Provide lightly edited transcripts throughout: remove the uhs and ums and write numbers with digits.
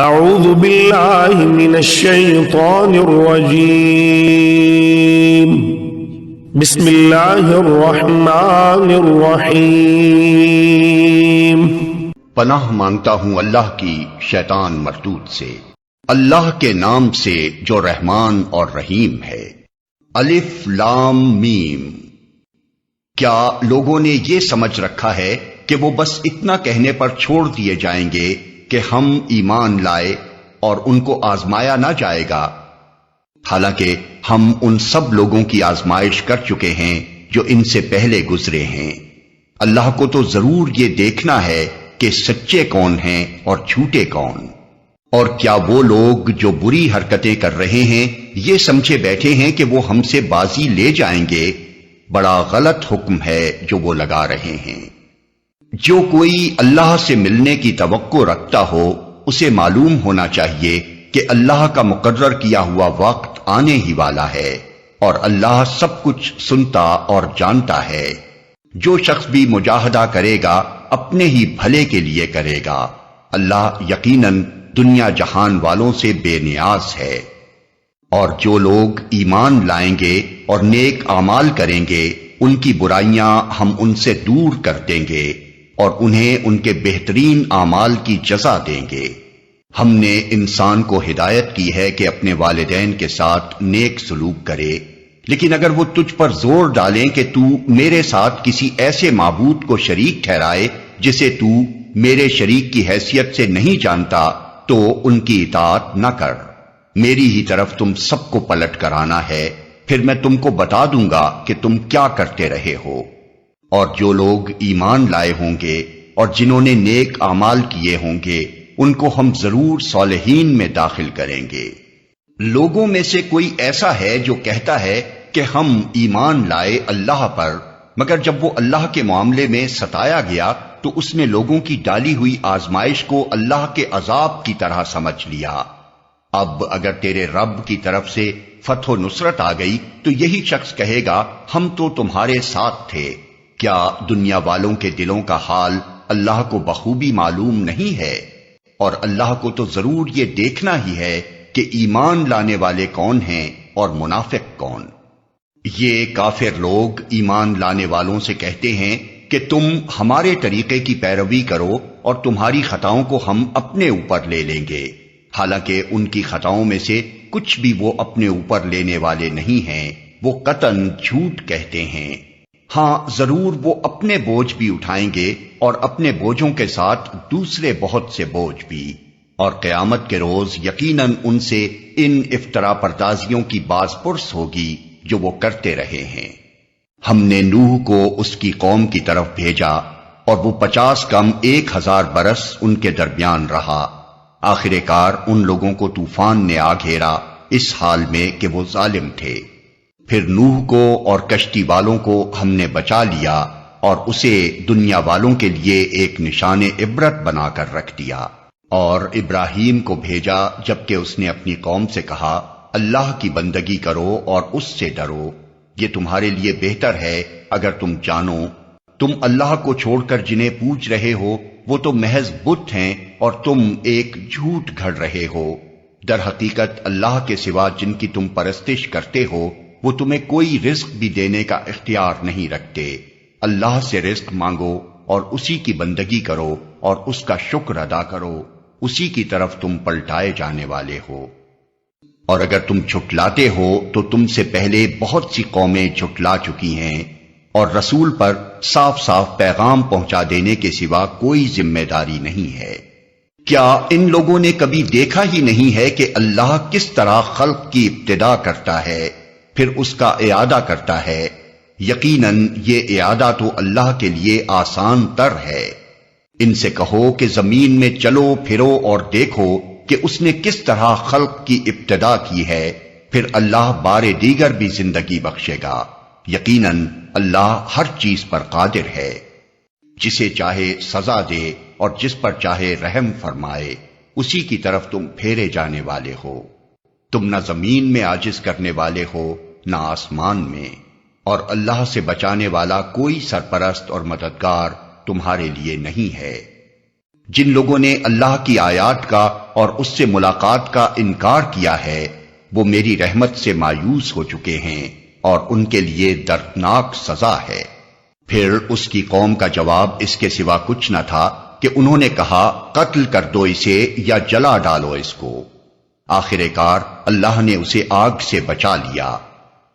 اعوذ باللہ من الشیطان الرجیم بسم اللہ الرحمن الرحیم۔ پناہ مانگتا ہوں اللہ کی شیطان مردود سے، اللہ کے نام سے جو رحمان اور رحیم ہے۔ الف لام میم۔ کیا لوگوں نے یہ سمجھ رکھا ہے کہ وہ بس اتنا کہنے پر چھوڑ دیے جائیں گے کہ ہم ایمان لائے اور ان کو آزمایا نہ جائے گا، حالانکہ ہم ان سب لوگوں کی آزمائش کر چکے ہیں جو ان سے پہلے گزرے ہیں۔ اللہ کو تو ضرور یہ دیکھنا ہے کہ سچے کون ہیں اور جھوٹے کون۔ اور کیا وہ لوگ جو بری حرکتیں کر رہے ہیں یہ سمجھے بیٹھے ہیں کہ وہ ہم سے بازی لے جائیں گے؟ بڑا غلط حکم ہے جو وہ لگا رہے ہیں۔ جو کوئی اللہ سے ملنے کی توقع رکھتا ہو اسے معلوم ہونا چاہیے کہ اللہ کا مقرر کیا ہوا وقت آنے ہی والا ہے، اور اللہ سب کچھ سنتا اور جانتا ہے۔ جو شخص بھی مجاہدہ کرے گا اپنے ہی بھلے کے لیے کرے گا، اللہ یقیناً دنیا جہان والوں سے بے نیاز ہے۔ اور جو لوگ ایمان لائیں گے اور نیک اعمال کریں گے ان کی برائیاں ہم ان سے دور کر دیں گے اور انہیں ان کے بہترین اعمال کی جزا دیں گے۔ ہم نے انسان کو ہدایت کی ہے کہ اپنے والدین کے ساتھ نیک سلوک کرے، لیکن اگر وہ تجھ پر زور ڈالیں کہ تو میرے ساتھ کسی ایسے معبود کو شریک ٹھہرائے جسے تو میرے شریک کی حیثیت سے نہیں جانتا تو ان کی اطاعت نہ کر۔ میری ہی طرف تم سب کو پلٹ کر آنا ہے، پھر میں تم کو بتا دوں گا کہ تم کیا کرتے رہے ہو۔ اور جو لوگ ایمان لائے ہوں گے اور جنہوں نے نیک اعمال کیے ہوں گے ان کو ہم ضرور صالحین میں داخل کریں گے۔ لوگوں میں سے کوئی ایسا ہے جو کہتا ہے کہ ہم ایمان لائے اللہ پر، مگر جب وہ اللہ کے معاملے میں ستایا گیا تو اس نے لوگوں کی ڈالی ہوئی آزمائش کو اللہ کے عذاب کی طرح سمجھ لیا۔ اب اگر تیرے رب کی طرف سے فتح و نصرت آ گئی تو یہی شخص کہے گا ہم تو تمہارے ساتھ تھے۔ کیا دنیا والوں کے دلوں کا حال اللہ کو بخوبی معلوم نہیں ہے؟ اور اللہ کو تو ضرور یہ دیکھنا ہی ہے کہ ایمان لانے والے کون ہیں اور منافق کون۔ یہ کافر لوگ ایمان لانے والوں سے کہتے ہیں کہ تم ہمارے طریقے کی پیروی کرو اور تمہاری خطاؤں کو ہم اپنے اوپر لے لیں گے، حالانکہ ان کی خطاؤں میں سے کچھ بھی وہ اپنے اوپر لینے والے نہیں ہیں، وہ قطعاً جھوٹ کہتے ہیں۔ ہاں ضرور وہ اپنے بوجھ بھی اٹھائیں گے اور اپنے بوجھوں کے ساتھ دوسرے بہت سے بوجھ بھی، اور قیامت کے روز یقیناً ان سے ان افطرا پردازیوں کی باز پرس ہوگی جو وہ کرتے رہے ہیں۔ ہم نے نوح کو اس کی قوم کی طرف بھیجا اور وہ 50 کم 1000 برس ان کے درمیان رہا۔ آخر کار ان لوگوں کو طوفان نے آ گھیرا اس حال میں کہ وہ ظالم تھے۔ پھر نوح کو اور کشتی والوں کو ہم نے بچا لیا اور اسے دنیا والوں کے لیے ایک نشان عبرت بنا کر رکھ دیا۔ اور ابراہیم کو بھیجا جبکہ اس نے اپنی قوم سے کہا اللہ کی بندگی کرو اور اس سے ڈرو، یہ تمہارے لیے بہتر ہے اگر تم جانو۔ تم اللہ کو چھوڑ کر جنہیں پوج رہے ہو وہ تو محض بت ہیں اور تم ایک جھوٹ گھڑ رہے ہو۔ در حقیقت اللہ کے سوا جن کی تم پرستش کرتے ہو وہ تمہیں کوئی رزق بھی دینے کا اختیار نہیں رکھتے۔ اللہ سے رزق مانگو اور اسی کی بندگی کرو اور اس کا شکر ادا کرو، اسی کی طرف تم پلٹائے جانے والے ہو۔ اور اگر تم جھٹلاتے ہو تو تم سے پہلے بہت سی قومیں جھٹلا چکی ہیں، اور رسول پر صاف صاف پیغام پہنچا دینے کے سوا کوئی ذمہ داری نہیں ہے۔ کیا ان لوگوں نے کبھی دیکھا ہی نہیں ہے کہ اللہ کس طرح خلق کی ابتدا کرتا ہے پھر اس کا اعادہ کرتا ہے؟ یقیناً یہ اعادہ تو اللہ کے لیے آسان تر ہے۔ ان سے کہو کہ زمین میں چلو پھرو اور دیکھو کہ اس نے کس طرح خلق کی ابتدا کی ہے، پھر اللہ بار دیگر بھی زندگی بخشے گا۔ یقیناً اللہ ہر چیز پر قادر ہے، جسے چاہے سزا دے اور جس پر چاہے رحم فرمائے، اسی کی طرف تم پھیرے جانے والے ہو۔ تم نہ زمین میں عاجز کرنے والے ہو نہ آسمان میں، اور اللہ سے بچانے والا کوئی سرپرست اور مددگار تمہارے لیے نہیں ہے۔ جن لوگوں نے اللہ کی آیات کا اور اس سے ملاقات کا انکار کیا ہے وہ میری رحمت سے مایوس ہو چکے ہیں اور ان کے لیے دردناک سزا ہے۔ پھر اس کی قوم کا جواب اس کے سوا کچھ نہ تھا کہ انہوں نے کہا قتل کر دو اسے یا جلا ڈالو اس کو۔ آخر کار اللہ نے اسے آگ سے بچا لیا۔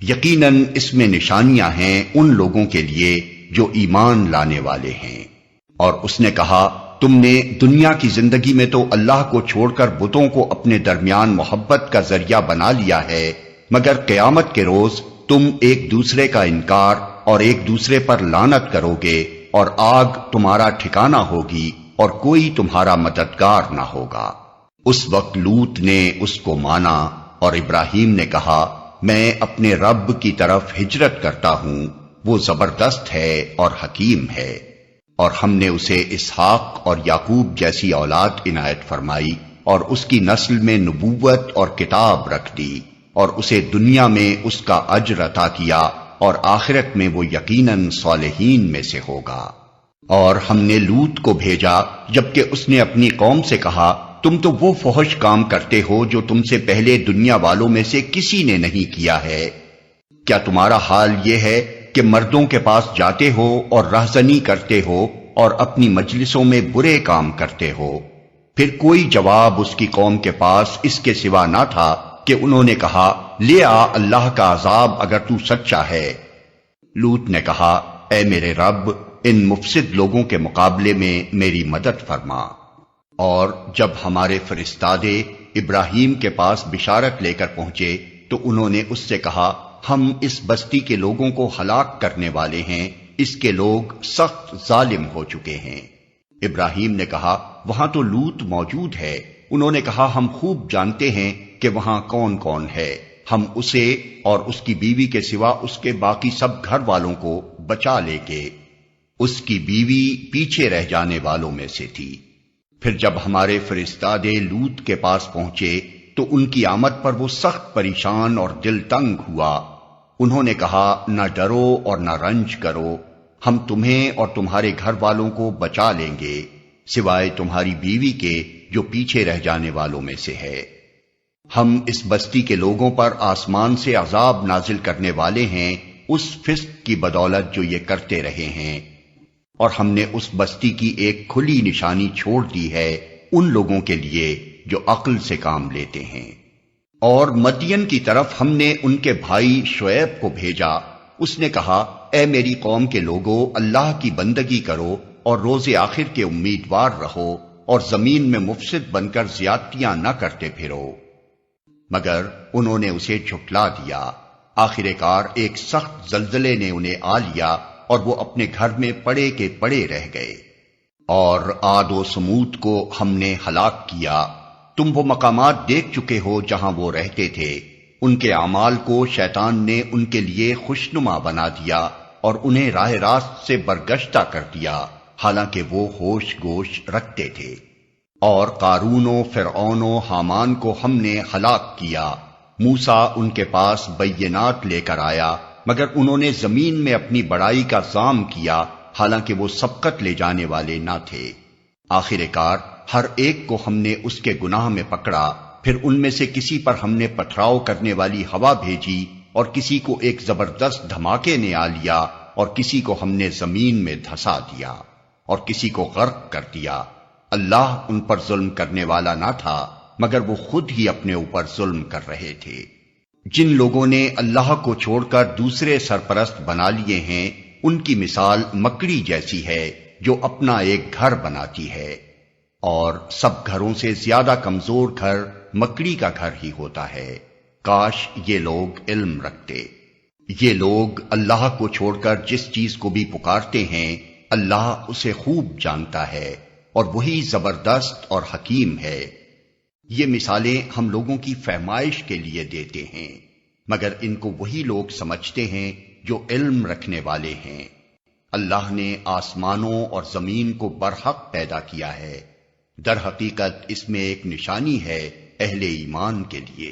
یقیناً اس میں نشانیاں ہیں ان لوگوں کے لیے جو ایمان لانے والے ہیں۔ اور اس نے کہا تم نے دنیا کی زندگی میں تو اللہ کو چھوڑ کر بتوں کو اپنے درمیان محبت کا ذریعہ بنا لیا ہے، مگر قیامت کے روز تم ایک دوسرے کا انکار اور ایک دوسرے پر لعنت کرو گے اور آگ تمہارا ٹھکانہ ہوگی اور کوئی تمہارا مددگار نہ ہوگا۔ اس وقت لوط نے اس کو مانا اور ابراہیم نے کہا میں اپنے رب کی طرف ہجرت کرتا ہوں، وہ زبردست ہے اور حکیم ہے۔ اور ہم نے اسے اسحاق اور یعقوب جیسی اولاد عنایت فرمائی اور اس کی نسل میں نبوت اور کتاب رکھ دی، اور اسے دنیا میں اس کا اجر عطا کیا اور آخرت میں وہ یقیناً صالحین میں سے ہوگا۔ اور ہم نے لوط کو بھیجا جبکہ اس نے اپنی قوم سے کہا تم تو وہ فحش کام کرتے ہو جو تم سے پہلے دنیا والوں میں سے کسی نے نہیں کیا ہے۔ کیا تمہارا حال یہ ہے کہ مردوں کے پاس جاتے ہو اور رہزنی کرتے ہو اور اپنی مجلسوں میں برے کام کرتے ہو؟ پھر کوئی جواب اس کی قوم کے پاس اس کے سوا نہ تھا کہ انہوں نے کہا لے آ اللہ کا عذاب اگر تو سچا ہے۔ لوط نے کہا اے میرے رب ان مفسد لوگوں کے مقابلے میں میری مدد فرما۔ اور جب ہمارے فرستادے ابراہیم کے پاس بشارت لے کر پہنچے تو انہوں نے اس سے کہا ہم اس بستی کے لوگوں کو ہلاک کرنے والے ہیں، اس کے لوگ سخت ظالم ہو چکے ہیں۔ ابراہیم نے کہا وہاں تو لوط موجود ہے۔ انہوں نے کہا ہم خوب جانتے ہیں کہ وہاں کون کون ہے، ہم اسے اور اس کی بیوی کے سوا اس کے باقی سب گھر والوں کو بچا لے گے۔ اس کی بیوی پیچھے رہ جانے والوں میں سے تھی۔ پھر جب ہمارے فرستادے لوط کے پاس پہنچے تو ان کی آمد پر وہ سخت پریشان اور دل تنگ ہوا۔ انہوں نے کہا نہ ڈرو اور نہ رنج کرو، ہم تمہیں اور تمہارے گھر والوں کو بچا لیں گے سوائے تمہاری بیوی کے جو پیچھے رہ جانے والوں میں سے ہے۔ ہم اس بستی کے لوگوں پر آسمان سے عذاب نازل کرنے والے ہیں اس فسق کی بدولت جو یہ کرتے رہے ہیں، اور ہم نے اس بستی کی ایک کھلی نشانی چھوڑ دی ہے ان لوگوں کے لیے جو عقل سے کام لیتے ہیں۔ اور مدین کی طرف ہم نے ان کے بھائی شعیب کو بھیجا۔ اس نے کہا اے میری قوم کے لوگوں اللہ کی بندگی کرو اور روز آخر کے امیدوار رہو اور زمین میں مفسد بن کر زیادتیاں نہ کرتے پھرو، مگر انہوں نے اسے جھٹلا دیا۔ آخر کار ایک سخت زلزلے نے انہیں آ لیا اور وہ اپنے گھر میں پڑے کے پڑے رہ گئے۔ اور عاد و سمود کو ہم نے ہلاک کیا۔ تم وہ مقامات دیکھ چکے ہو جہاں وہ رہتے تھے۔ ان کے اعمال کو شیطان نے ان کے لیے خوشنما بنا دیا اور انہیں راہ راست سے برگشتہ کر دیا، حالانکہ وہ ہوش گوش رکھتے تھے۔ اور قارون و فرعون و حامان کو ہم نے ہلاک کیا۔ موسیٰ ان کے پاس بینات لے کر آیا، مگر انہوں نے زمین میں اپنی بڑائی کا ظام کیا، حالانکہ وہ سبقت لے جانے والے نہ تھے۔ آخر کار ہر ایک کو ہم نے اس کے گناہ میں پکڑا، پھر ان میں سے کسی پر ہم نے پتھراؤ کرنے والی ہوا بھیجی اور کسی کو ایک زبردست دھماکے نے آ لیا اور کسی کو ہم نے زمین میں دھسا دیا اور کسی کو غرق کر دیا۔ اللہ ان پر ظلم کرنے والا نہ تھا مگر وہ خود ہی اپنے اوپر ظلم کر رہے تھے۔ جن لوگوں نے اللہ کو چھوڑ کر دوسرے سرپرست بنا لیے ہیں ان کی مثال مکڑی جیسی ہے جو اپنا ایک گھر بناتی ہے، اور سب گھروں سے زیادہ کمزور گھر مکڑی کا گھر ہی ہوتا ہے۔ کاش یہ لوگ علم رکھتے۔ یہ لوگ اللہ کو چھوڑ کر جس چیز کو بھی پکارتے ہیں اللہ اسے خوب جانتا ہے اور وہی زبردست اور حکیم ہے۔ یہ مثالیں ہم لوگوں کی فہمائش کے لیے دیتے ہیں، مگر ان کو وہی لوگ سمجھتے ہیں جو علم رکھنے والے ہیں۔ اللہ نے آسمانوں اور زمین کو برحق پیدا کیا ہے، در حقیقت اس میں ایک نشانی ہے اہل ایمان کے لیے۔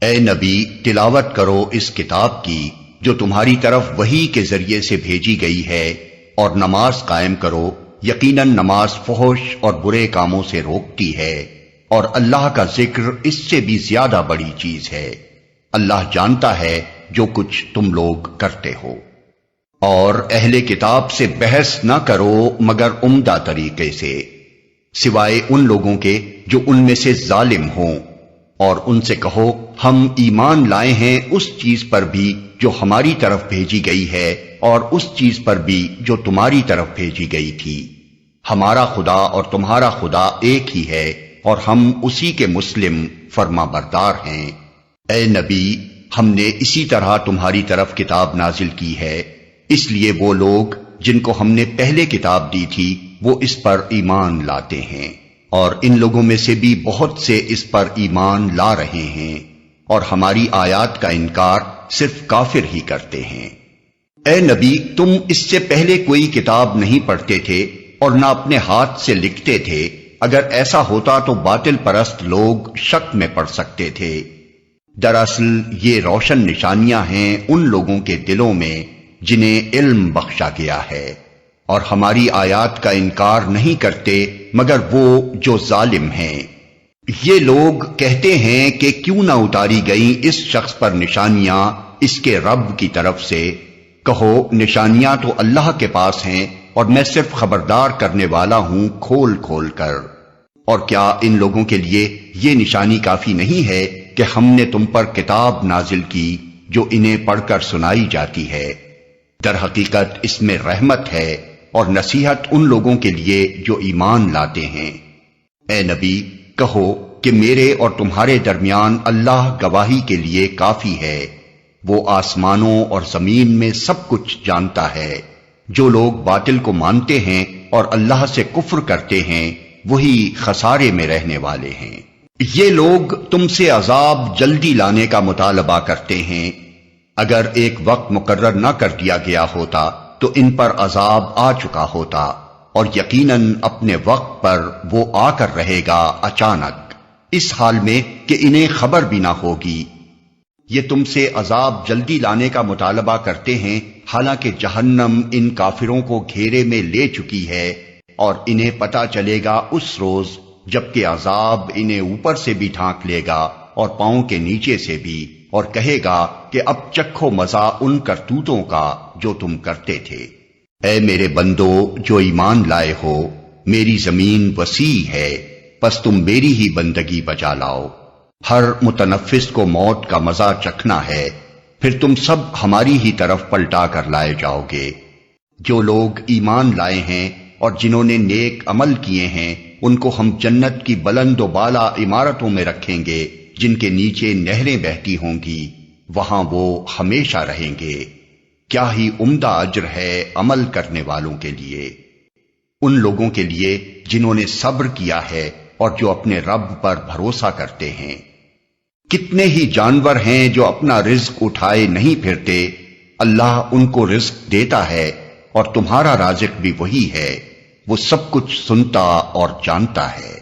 اے نبی تلاوت کرو اس کتاب کی جو تمہاری طرف وحی کے ذریعے سے بھیجی گئی ہے، اور نماز قائم کرو، یقیناً نماز فحش اور برے کاموں سے روکتی ہے اور اللہ کا ذکر اس سے بھی زیادہ بڑی چیز ہے۔ اللہ جانتا ہے جو کچھ تم لوگ کرتے ہو۔ اور اہل کتاب سے بحث نہ کرو مگر عمدہ طریقے سے، سوائے ان لوگوں کے جو ان میں سے ظالم ہوں، اور ان سے کہو ہم ایمان لائے ہیں اس چیز پر بھی جو ہماری طرف بھیجی گئی ہے اور اس چیز پر بھی جو تمہاری طرف بھیجی گئی تھی۔ ہمارا خدا اور تمہارا خدا ایک ہی ہے اور ہم اسی کے مسلم فرما بردار ہیں۔ اے نبی، ہم نے اسی طرح تمہاری طرف کتاب نازل کی ہے، اس لیے وہ لوگ جن کو ہم نے پہلے کتاب دی تھی وہ اس پر ایمان لاتے ہیں، اور ان لوگوں میں سے بھی بہت سے اس پر ایمان لا رہے ہیں، اور ہماری آیات کا انکار صرف کافر ہی کرتے ہیں۔ اے نبی، تم اس سے پہلے کوئی کتاب نہیں پڑھتے تھے اور نہ اپنے ہاتھ سے لکھتے تھے، اگر ایسا ہوتا تو باطل پرست لوگ شک میں پڑ سکتے تھے۔ دراصل یہ روشن نشانیاں ہیں ان لوگوں کے دلوں میں جنہیں علم بخشا گیا ہے، اور ہماری آیات کا انکار نہیں کرتے مگر وہ جو ظالم ہیں۔ یہ لوگ کہتے ہیں کہ کیوں نہ اتاری گئیں اس شخص پر نشانیاں اس کے رب کی طرف سے۔ کہو نشانیاں تو اللہ کے پاس ہیں اور میں صرف خبردار کرنے والا ہوں کھول کھول کر۔ اور کیا ان لوگوں کے لیے یہ نشانی کافی نہیں ہے کہ ہم نے تم پر کتاب نازل کی جو انہیں پڑھ کر سنائی جاتی ہے؟ در حقیقت اس میں رحمت ہے اور نصیحت ان لوگوں کے لیے جو ایمان لاتے ہیں۔ اے نبی، کہو کہ میرے اور تمہارے درمیان اللہ گواہی کے لیے کافی ہے، وہ آسمانوں اور زمین میں سب کچھ جانتا ہے۔ جو لوگ باطل کو مانتے ہیں اور اللہ سے کفر کرتے ہیں وہی خسارے میں رہنے والے ہیں۔ یہ لوگ تم سے عذاب جلدی لانے کا مطالبہ کرتے ہیں، اگر ایک وقت مقرر نہ کر دیا گیا ہوتا تو ان پر عذاب آ چکا ہوتا، اور یقیناً اپنے وقت پر وہ آ کر رہے گا اچانک، اس حال میں کہ انہیں خبر بھی نہ ہوگی۔ یہ تم سے عذاب جلدی لانے کا مطالبہ کرتے ہیں، حالانکہ جہنم ان کافروں کو گھیرے میں لے چکی ہے، اور انہیں پتہ چلے گا اس روز جبکہ عذاب انہیں اوپر سے بھی ڈھانک لے گا اور پاؤں کے نیچے سے بھی، اور کہے گا کہ اب چکھو مزہ ان کرتوتوں کا جو تم کرتے تھے۔ اے میرے بندو جو ایمان لائے ہو، میری زمین وسیع ہے، پس تم میری ہی بندگی بجا لاؤ۔ ہر متنفس کو موت کا مزہ چکھنا ہے، پھر تم سب ہماری ہی طرف پلٹا کر لائے جاؤ گے۔ جو لوگ ایمان لائے ہیں اور جنہوں نے نیک عمل کیے ہیں ان کو ہم جنت کی بلند و بالا عمارتوں میں رکھیں گے جن کے نیچے نہریں بہتی ہوں گی، وہاں وہ ہمیشہ رہیں گے۔ کیا ہی عمدہ اجر ہے عمل کرنے والوں کے لیے، ان لوگوں کے لیے جنہوں نے صبر کیا ہے اور جو اپنے رب پر بھروسہ کرتے ہیں۔ کتنے ہی جانور ہیں جو اپنا رزق اٹھائے نہیں پھرتے، اللہ ان کو رزق دیتا ہے اور تمہارا رازق بھی وہی ہے، وہ سب کچھ سنتا اور جانتا ہے۔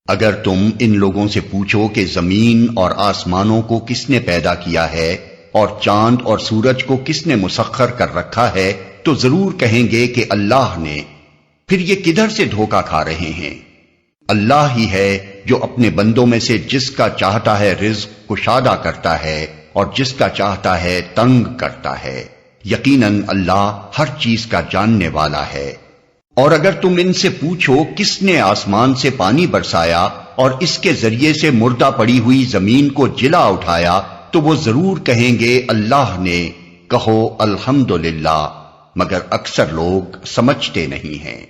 اگر تم ان لوگوں سے پوچھو کہ زمین اور آسمانوں کو کس نے پیدا کیا ہے اور چاند اور سورج کو کس نے مسخر کر رکھا ہے تو ضرور کہیں گے کہ اللہ نے۔ پھر یہ کدھر سے دھوکہ کھا رہے ہیں؟ اللہ ہی ہے جو اپنے بندوں میں سے جس کا چاہتا ہے رزق کشادہ کرتا ہے اور جس کا چاہتا ہے تنگ کرتا ہے۔ یقیناً اللہ ہر چیز کا جاننے والا ہے۔ اور اگر تم ان سے پوچھو کس نے آسمان سے پانی برسایا اور اس کے ذریعے سے مردہ پڑی ہوئی زمین کو جلا اٹھایا تو وہ ضرور کہیں گے اللہ نے۔ کہو الحمدللہ، مگر اکثر لوگ سمجھتے نہیں ہیں۔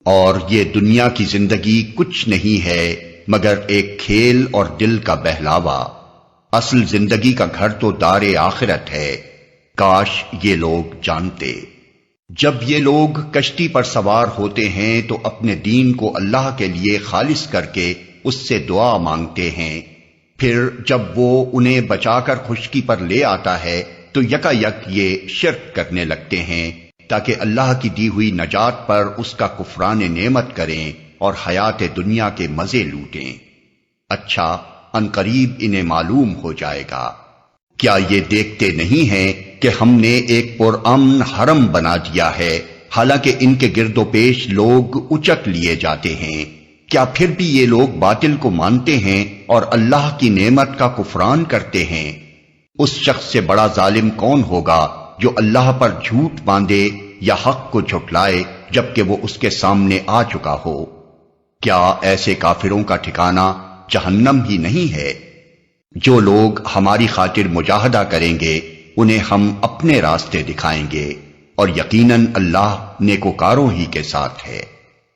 اور یہ دنیا کی زندگی کچھ نہیں ہے مگر ایک کھیل اور دل کا بہلاوا، اصل زندگی کا گھر تو دار آخرت ہے، کاش یہ لوگ جانتے۔ جب یہ لوگ کشتی پر سوار ہوتے ہیں تو اپنے دین کو اللہ کے لیے خالص کر کے اس سے دعا مانگتے ہیں، پھر جب وہ انہیں بچا کر خشکی پر لے آتا ہے تو یکا یک یہ شرک کرنے لگتے ہیں تاکہ اللہ کی دی ہوئی نجات پر اس کا کفران نعمت کریں اور حیات دنیا کے مزے لوٹیں۔ اچھا، عنقریب انہیں معلوم ہو جائے گا۔ کیا یہ دیکھتے نہیں ہیں کہ ہم نے ایک پرامن حرم بنا دیا ہے، حالانکہ ان کے گرد و پیش لوگ اچک لیے جاتے ہیں؟ کیا پھر بھی یہ لوگ باطل کو مانتے ہیں اور اللہ کی نعمت کا کفران کرتے ہیں؟ اس شخص سے بڑا ظالم کون ہوگا جو اللہ پر جھوٹ باندھے یا حق کو جھٹلائے جبکہ وہ اس کے سامنے آ چکا ہو۔ کیا ایسے کافروں کا ٹھکانہ جہنم ہی نہیں ہے؟ جو لوگ ہماری خاطر مجاہدہ کریں گے انہیں ہم اپنے راستے دکھائیں گے، اور یقیناً اللہ نیکوکاروں ہی کے ساتھ ہے۔